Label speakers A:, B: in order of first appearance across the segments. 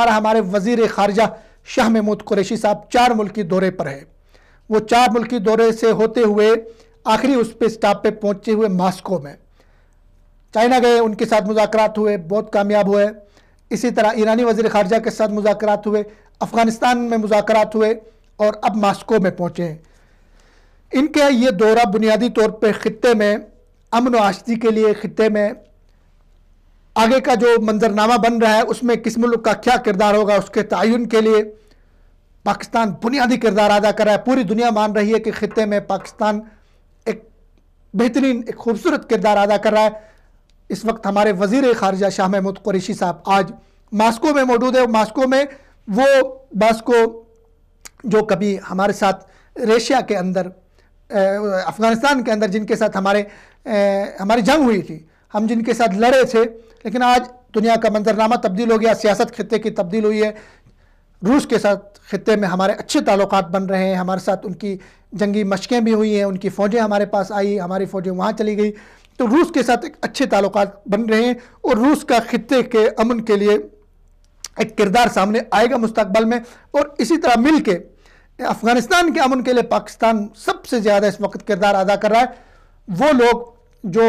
A: ہمارے وزیر خارجہ شاہ محمود قریشی صاحب 4 ملکی دورے پر ہے۔ وہ 4 ملکی دورے سے ہوتے ہوئے آخری اس پہ سٹاپ پہ پہنچے ہوئے ماسکو میں چائنا گئے، ان کے ساتھ مذاکرات ہوئے، بہت کامیاب ہوئے۔ اسی طرح ایرانی وزیر خارجہ کے ساتھ مذاکرات ہوئے، افغانستان میں مذاکرات ہوئے اور اب ماسکو میں پہنچے ہیں۔ ان کے یہ دورہ بنیادی طور پہ خطے میں امن و آشتی کے لیے، خطے میں آگے کا جو منظرنامہ بن رہا ہے اس میں کس ملک کا کیا کردار ہوگا اس کے تعین کے لیے پاکستان بنیادی کردار ادا کر رہا ہے۔ پوری دنیا مان رہی ہے کہ خطے میں پاکستان ایک بہترین، ایک خوبصورت کردار ادا کر رہا ہے۔ اس وقت ہمارے وزیر خارجہ شاہ محمود قریشی صاحب آج ماسکو میں موجود ہے۔ ماسکو میں وہ ماسکو جو کبھی ہمارے ساتھ ایشیا کے اندر، افغانستان کے اندر جن کے ساتھ ہماری جنگ ہوئی تھی، ہم جن کے ساتھ لڑے تھے، لیکن آج دنیا کا منظرنامہ تبدیل ہو گیا، سیاست خطے کی تبدیل ہوئی ہے۔ روس کے ساتھ خطے میں ہمارے اچھے تعلقات بن رہے ہیں، ہمارے ساتھ ان کی جنگی مشقیں بھی ہوئی ہیں، ان کی فوجیں ہمارے پاس آئی، ہماری فوجیں وہاں چلی گئی، تو روس کے ساتھ ایک اچھے تعلقات بن رہے ہیں اور روس کا خطے کے امن کے لیے ایک کردار سامنے آئے گا مستقبل میں۔ اور اسی طرح مل کے افغانستان کے امن کے لیے پاکستان سب سے زیادہ اس وقت کردار ادا کر رہا ہے۔ وہ لوگ جو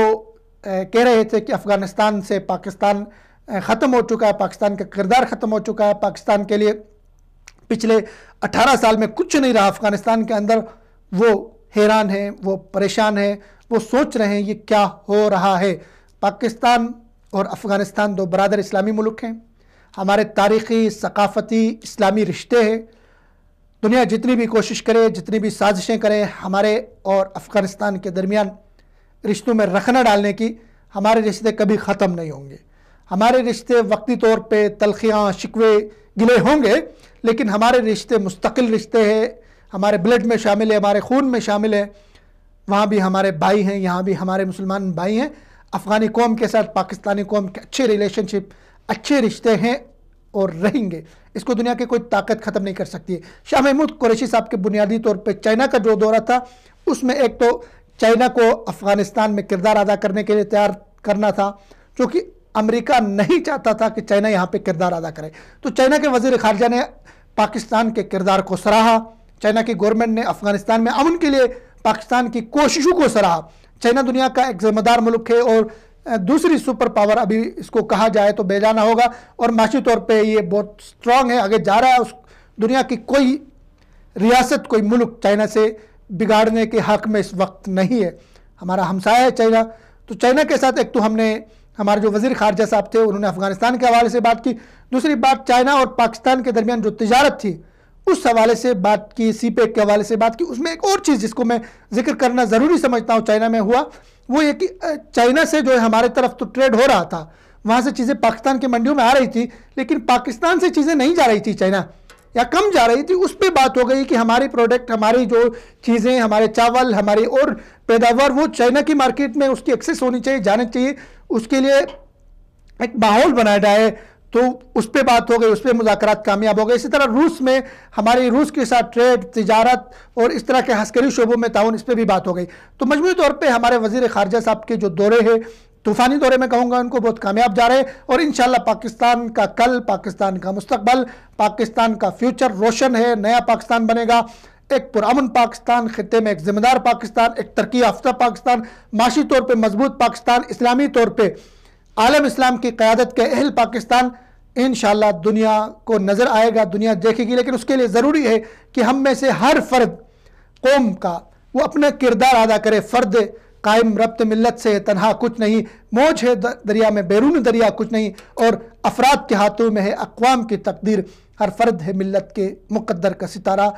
A: کہہ رہے تھے کہ افغانستان سے پاکستان ختم ہو چکا ہے، پاکستان کا کردار ختم ہو چکا ہے، پاکستان کے لیے پچھلے 18 سال میں کچھ نہیں رہا افغانستان کے اندر، وہ حیران ہیں، وہ پریشان ہیں، وہ سوچ رہے ہیں یہ کیا ہو رہا ہے۔ پاکستان اور افغانستان 2 برادر اسلامی ملک ہیں، ہمارے تاریخی، ثقافتی، اسلامی رشتے ہیں۔ دنیا جتنی بھی کوشش کرے، جتنی بھی سازشیں کرے ہمارے اور افغانستان کے درمیان رشتوں میں رخنہ ڈالنے کی، ہمارے رشتے کبھی ختم نہیں ہوں گے۔ ہمارے رشتے وقتی طور پہ تلخیاں، شکوے، گلے ہوں گے، لیکن ہمارے رشتے مستقل رشتے ہیں، ہمارے بلڈ میں شامل ہے، ہمارے خون میں شامل ہے۔ وہاں بھی ہمارے بھائی ہیں، یہاں بھی ہمارے مسلمان بھائی ہیں۔ افغانی قوم کے ساتھ پاکستانی قوم کے اچھے ریلیشن شپ، اچھے رشتے ہیں اور رہیں گے۔ اس کو دنیا کی کوئی طاقت ختم نہیں کر سکتی ہے۔ شاہ محمود قریشی صاحب کے بنیادی طور پہ چائنا کا جو دورہ تھا، اس میں ایک تو چائنا کو افغانستان میں کردار ادا کرنے کے لیے تیار کرنا تھا، چونکہ امریکہ نہیں چاہتا تھا کہ چائنا یہاں پہ کردار ادا کرے، تو چائنا کے وزیر خارجہ نے پاکستان کے کردار کو سراہا۔ چائنا کی گورنمنٹ نے افغانستان میں امن کے لیے پاکستان کی کوششوں کو سراہا۔ چائنا دنیا کا ایک ذمہ دار ملک ہے اور دوسری سپر پاور ابھی اس کو کہا جائے تو بے جانا ہوگا، اور معاشی طور پہ یہ بہت سٹرونگ ہے، آگے جا رہا ہے۔ اس دنیا کی کوئی ریاست، کوئی ملک چائنا سے بگاڑنے کے حق میں اس وقت نہیں ہے۔ ہمارا ہمسایہ ہے چائنا، تو چائنا کے ساتھ ایک تو ہم نے، ہمارے جو وزیر خارجہ صاحب تھے انہوں نے افغانستان کے حوالے سے بات کی، دوسری بات چائنا اور پاکستان کے درمیان جو تجارت تھی اس حوالے سے بات کی، سی پیک کے حوالے سے بات کی۔ اس میں ایک اور چیز جس کو میں ذکر کرنا ضروری سمجھتا ہوں چائنا میں ہوا، وہ یہ کہ چائنا سے جو ہے ہمارے طرف تو ٹریڈ ہو رہا تھا، وہاں سے چیزیں پاکستان کے منڈیوں میں آ رہی تھی، لیکن پاکستان سے چیزیں نہیں جا رہی تھی چائنا، یا کم جا رہی تھی۔ اس پہ بات ہو گئی کہ ہماری پروڈکٹ، ہماری جو چیزیں، ہمارے چاول، ہماری اور پیداوار وہ چائنا کی مارکیٹ میں اس کی ایکسیس ہونی چاہیے، جانے چاہیے، اس کے لیے ایک ماحول بنایا جائے، تو اس پہ بات ہو گئی، اس پہ مذاکرات کامیاب ہو گئے۔ اسی طرح روس میں ہماری روس کے ساتھ ٹریڈ، تجارت اور اس طرح کے عسکری شعبوں میں تعاون، اس پہ بھی بات ہو گئی۔ تو مجموعی طور پہ ہمارے وزیر خارجہ صاحب کے جو دورے ہیں، طوفانی دورے میں کہوں گا ان کو، بہت کامیاب جا رہے ہیں، اور انشاءاللہ پاکستان کا کل، پاکستان کا مستقبل، پاکستان کا فیوچر روشن ہے، نیا پاکستان بنے گا، ایک پرامن پاکستان، خطے میں ایک ذمہ دار پاکستان، ایک ترقی یافتہ پاکستان، معاشی طور پہ مضبوط پاکستان، اسلامی طور پہ عالم اسلام کی قیادت کے اہل پاکستان انشاءاللہ دنیا کو نظر آئے گا، دنیا دیکھے گی۔ لیکن اس کے لیے ضروری ہے کہ ہم میں سے ہر فرد قوم کا وہ اپنا کردار ادا کرے۔ فرد قائم ربط ملت سے تنہا کچھ نہیں، موج ہے دریا میں بیرون دریا کچھ نہیں، اور افراد کے ہاتھوں میں ہے اقوام کی تقدیر، ہر فرد ہے ملت کے مقدر کا ستارہ۔